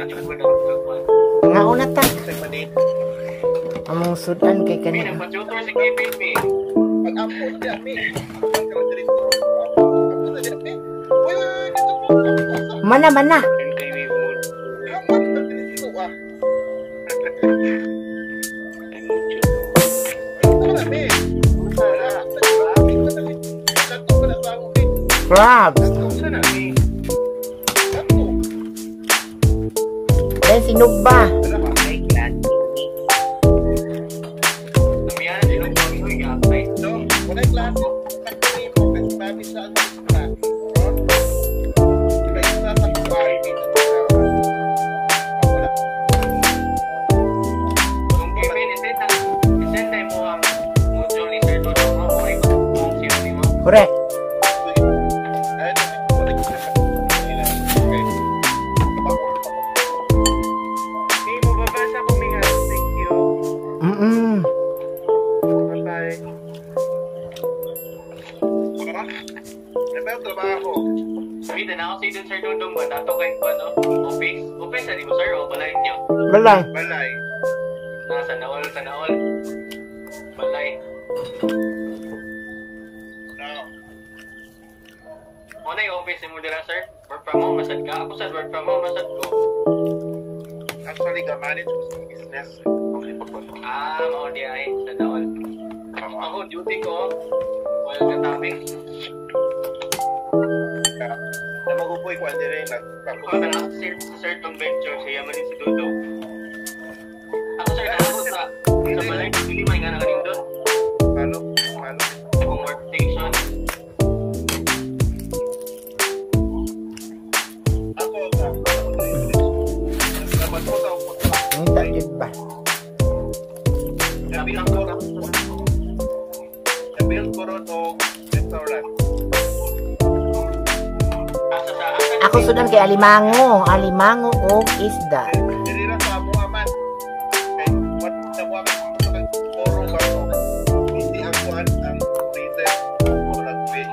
Nga una ta. Among sudan kay kanina. Nagpa-tutor si Kevin mi. Pag-apo siya mi. Mana mana. Crabs. Eh sinugba. Correct. Balay. Balay. Sana all. Balay. Ano yung office mo dira, sir? Work from home, masad ka? Ako sa work from home, masad ko. Actually, ka-manage ko sa business. Mao di ay. Sana all. Ako, duty ko. Wala ka topic. Na magupoy ko andi rin. Ako na lang sa Sir Tom Venture, siya man din si Dodo. Ako, sir, na ako sa balay, hindi may nga nakaling doon. Ano? Kung workstation. Ako, naman mo sa ako. Ang tagid ba? Nabil ko ron o restaurant. Ako sudan kay alimango o isda. Dirira sa amo aman. Kay what sa mo aman sa poro ba ko. Hindi ang kuan ang freezer. Wala fish.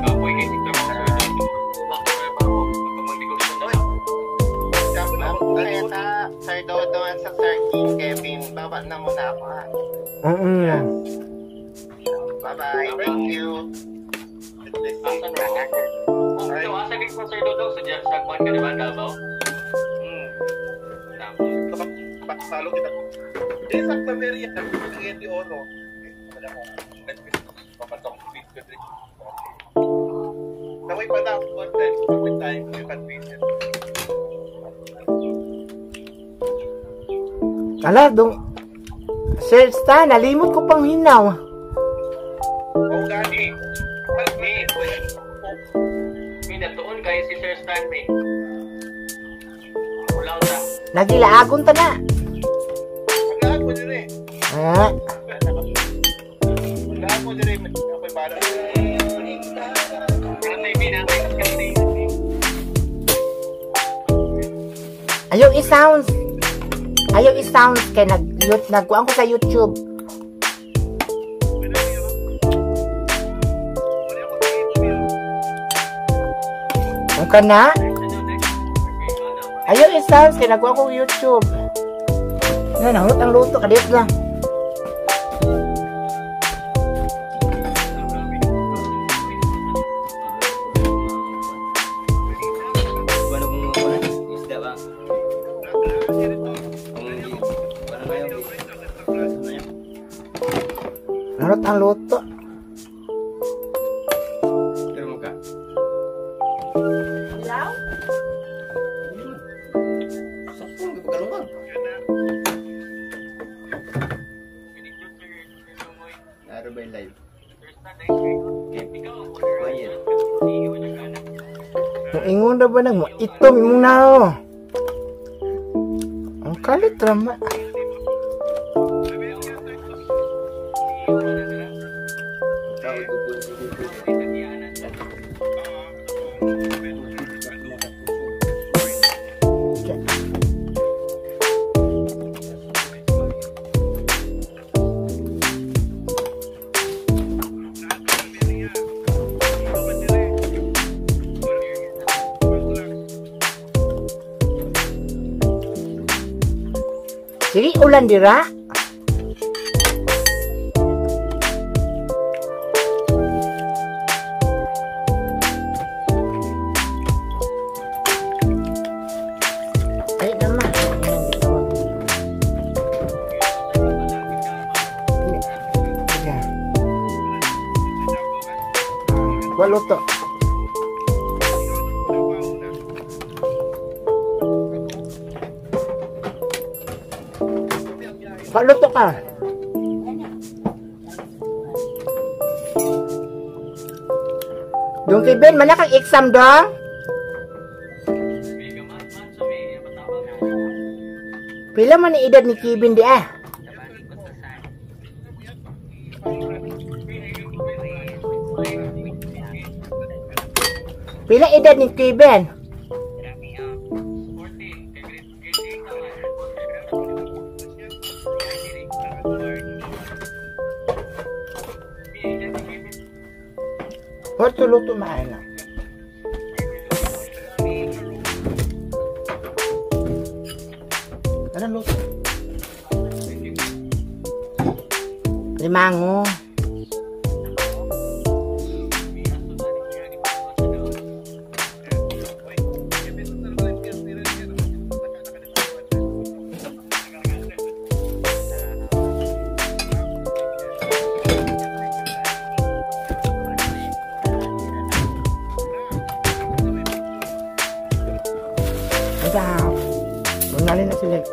Kapoy kay dito mo. Sir Dodo at sa Sir King Kevin, baba na muna ako ha. Bye-bye, thank you. Asagin ko, Sir Dodo, sa kwan ka naman, Davao? Paksalo kita po. Di sa Claveria, nagpipilihan di Oro. Wala ko. Papatong feed ko din. Naway pa na ako then with time, you can visit. Ala, Sir Stan, nalimot ko pang hinaw. Oh, gani. May natuon kayo si Sir Stan, may. Ulaw na. Nagilaagon ta na. Maglaag mo din eh. Maglaag mo din eh. Ako'y bala. Ayaw i-sounds kay nagkuhan ko sa YouTube. Ang kana? Ayaw i-sounds kay nagkuhan ko YouTube. Nanahot ang luto kadit lang. Nanahot ang luto. Ingon na ba nang itom imong nao? Ang kalit rama. Dili ulan dira. Ay naman. Yeah. Waluto. Waluto ka. Doon kay Ben, mana kang exam dong? Pila man ni edad ni Kevin di ah? Pila edad ni Kevin? What to luto main lang? Ano luto? Limango. Mantap. Mengalin na sila.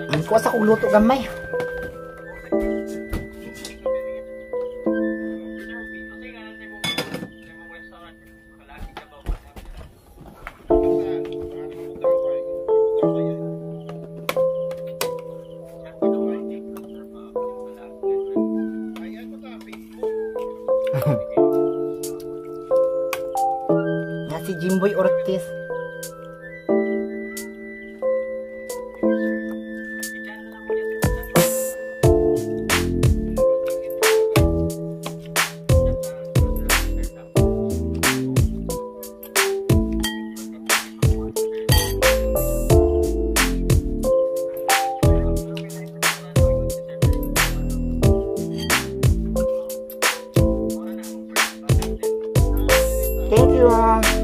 Ang kuwasa kong luto gamay. Nga si Jimboy Ortiz. Thank you.